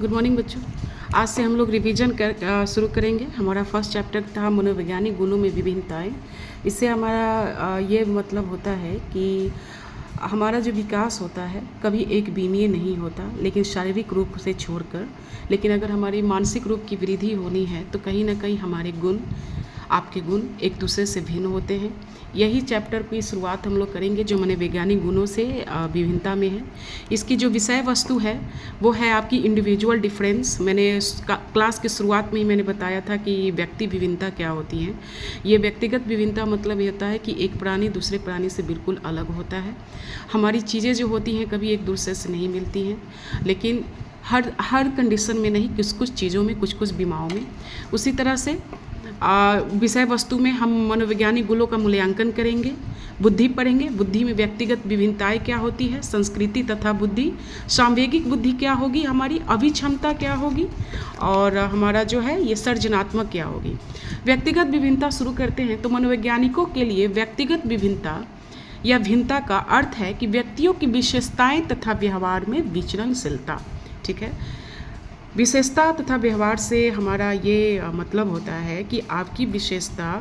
Good morning बच्चों। आज से हम लोग रिवीजन शुरू करेंगे। हमारा फर्स्ट चैप्टर था मनोवैज्ञानिक गुणों में विभिन्नताएं। इससे हमारा ये मतलब होता है कि हमारा जो विकास होता है कभी एक बीमीय नहीं होता, लेकिन शारीरिक रूप से छोड़कर। लेकिन अगर हमारी मानसिक रूप की वृद्धि होनी है तो कहीं ना कहीं हमारे गुण, आपके गुण एक दूसरे से भिन्न होते हैं। यही चैप्टर की शुरुआत हम लोग करेंगे जो मनोवैज्ञानिक गुणों से विभिन्नता में है। इसकी जो विषय वस्तु है वो है आपकी इंडिविजुअल डिफरेंस। मैंने क्लास की शुरुआत में ही मैंने बताया था कि व्यक्ति विभिन्नता क्या होती है। ये व्यक्तिगत विभिन्नता मतलब ये होता है कि एक प्राणी दूसरे प्राणी से बिल्कुल अलग होता है। हमारी चीज़ें जो होती हैं कभी एक दूसरे से नहीं मिलती हैं, लेकिन हर कंडीशन में नहीं, कुछ कुछ चीज़ों में, कुछ कुछ बीमारों में। उसी तरह से विषय वस्तु में हम मनोवैज्ञानिक गुणों का मूल्यांकन करेंगे, बुद्धि पढ़ेंगे। बुद्धि में व्यक्तिगत विभिन्नताएं क्या होती है, संस्कृति तथा बुद्धि, सामवेगिक बुद्धि क्या होगी, हमारी अभिक्षमता क्या होगी, और हमारा जो है ये सर्जनात्मक क्या होगी। व्यक्तिगत विभिन्नता शुरू करते हैं। तो मनोवैज्ञानिकों के लिए व्यक्तिगत विभिन्नता या भिन्नता का अर्थ है कि व्यक्तियों की विशेषताएं तथा व्यवहार में विचरणशीलता। ठीक है, विशेषता तथा व्यवहार से हमारा ये मतलब होता है कि आपकी विशेषता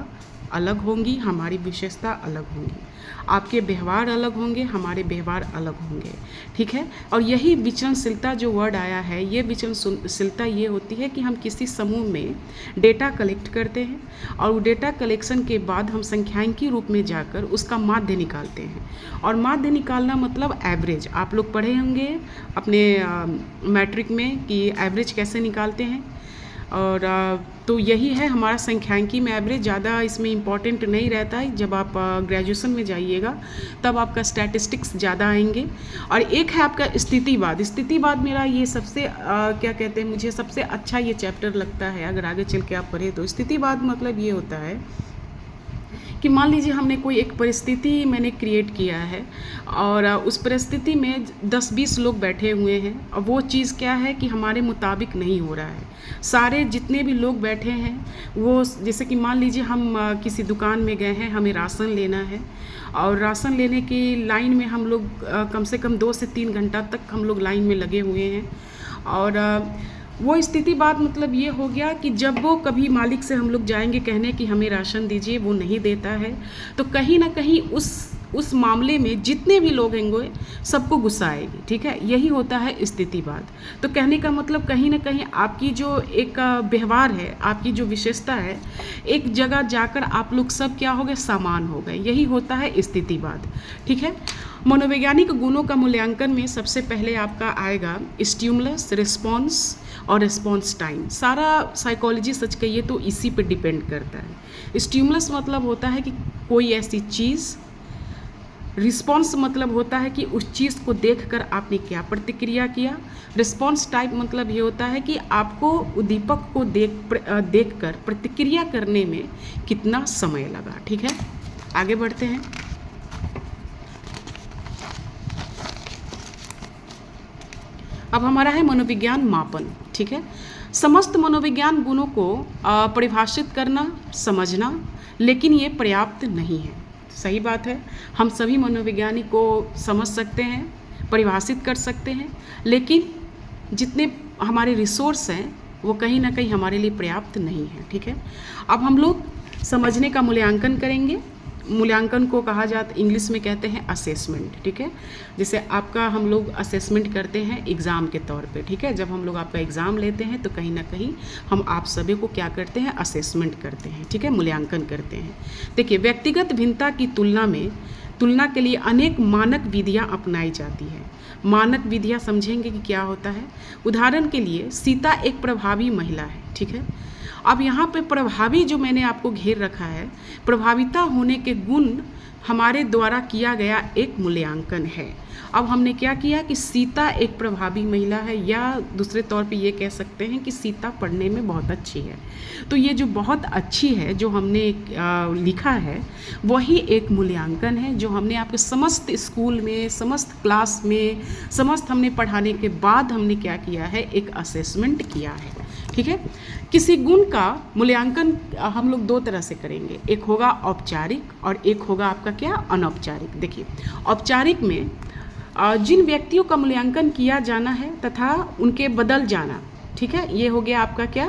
अलग होंगी, हमारी विशेषता अलग होंगी, आपके व्यवहार अलग होंगे, हमारे व्यवहार अलग होंगे। ठीक है, और यही विचरणशीलता जो वर्ड आया है, ये विचरणशीलता ये होती है कि हम किसी समूह में डेटा कलेक्ट करते हैं और डेटा कलेक्शन के बाद हम संख्यांकी रूप में जाकर उसका माध्य निकालते हैं। और माध्य निकालना मतलब एवरेज। आप लोग पढ़े होंगे अपने मैट्रिक में कि एवरेज कैसे निकालते हैं, और तो यही है हमारा संख्यांकी में एवरेज। ज़्यादा इसमें इम्पॉर्टेंट नहीं रहता है। जब आप ग्रेजुएशन में जाइएगा तब आपका स्टैटिस्टिक्स ज़्यादा आएंगे। और एक है आपका स्थितिवाद। स्थितिवाद मेरा ये सबसे क्या कहते हैं, मुझे सबसे अच्छा ये चैप्टर लगता है। अगर आगे चल के आप पढ़े तो स्थितिवाद मतलब ये होता है कि मान लीजिए हमने कोई एक परिस्थिति मैंने क्रिएट किया है और उस परिस्थिति में 10-20 लोग बैठे हुए हैं, और वो चीज़ क्या है कि हमारे मुताबिक नहीं हो रहा है। सारे जितने भी लोग बैठे हैं वो, जैसे कि मान लीजिए हम किसी दुकान में गए हैं, हमें राशन लेना है और राशन लेने की लाइन में हम लोग कम से कम 2 से 3 घंटा तक हम लोग लाइन में लगे हुए हैं। और वो स्थिति बात मतलब ये हो गया कि जब वो कभी मालिक से हम लोग जाएंगे कहने कि हमें राशन दीजिए, वो नहीं देता है, तो कहीं ना कहीं उस मामले में जितने भी लोग होंगे सबको गुस्सा आएगी। ठीक है, यही होता है स्थितिवाद। तो कहने का मतलब कहीं ना कहीं आपकी जो एक व्यवहार है, आपकी जो विशेषता है, एक जगह जाकर आप लोग सब क्या हो गए, समान हो गए। यही होता है स्थितिवाद। ठीक है, मनोवैज्ञानिक गुणों का मूल्यांकन में सबसे पहले आपका आएगा स्टिमुलस, रिस्पॉन्स और रिस्पॉन्स टाइम। सारा साइकोलॉजी सच कहिए तो इसी पे डिपेंड करता है। स्टिमुलस मतलब होता है कि कोई ऐसी चीज़, रिस्पॉन्स मतलब होता है कि उस चीज़ को देखकर आपने क्या प्रतिक्रिया किया। रिस्पॉन्स टाइप मतलब ये होता है कि आपको उद्दीपक को देखकर प्रतिक्रिया करने में कितना समय लगा। ठीक है, आगे बढ़ते हैं। अब हमारा है मनोविज्ञान मापन। ठीक है, समस्त मनोविज्ञान गुणों को परिभाषित करना, समझना, लेकिन ये पर्याप्त नहीं है। सही बात है, हम सभी मनोविज्ञानिक को समझ सकते हैं, परिभाषित कर सकते हैं, लेकिन जितने हमारे रिसोर्स हैं वो कहीं ना कहीं हमारे लिए पर्याप्त नहीं है। ठीक है, अब हम लोग समझने का मूल्यांकन करेंगे। मूल्यांकन को कहा जाता, इंग्लिश में कहते हैं असेसमेंट। ठीक है, जैसे आपका हम लोग असेसमेंट करते हैं एग्ज़ाम के तौर पे। ठीक है, जब हम लोग आपका एग्ज़ाम लेते हैं तो कहीं ना कहीं हम आप सभी को क्या करते हैं, असेसमेंट करते हैं। ठीक है, मूल्यांकन करते हैं। देखिए, व्यक्तिगत भिन्नता की तुलना के लिए अनेक मानक विधियाँ अपनाई जाती है। मानक विधियाँ समझेंगे कि क्या होता है। उदाहरण के लिए सीता एक प्रभावी महिला है। ठीक है, अब यहाँ पे प्रभावी जो मैंने आपको घेर रखा है, प्रभाविता होने के गुण हमारे द्वारा किया गया एक मूल्यांकन है। अब हमने क्या किया कि सीता एक प्रभावी महिला है, या दूसरे तौर पे ये कह सकते हैं कि सीता पढ़ने में बहुत अच्छी है। तो ये जो बहुत अच्छी है जो हमने लिखा है वही एक मूल्यांकन है जो हमने आपके समस्त स्कूल में, समस्त क्लास में, समस्त हमने पढ़ाने के बाद हमने क्या किया है, एक असेसमेंट किया है। ठीक है, किसी गुण का मूल्यांकन हम लोग 2 तरह से करेंगे, एक होगा औपचारिक और एक होगा आपका क्या, अनौपचारिक। देखिए, औपचारिक में जिन व्यक्तियों का मूल्यांकन किया जाना है तथा उनके बदल जाना, ठीक है, ये हो गया आपका क्या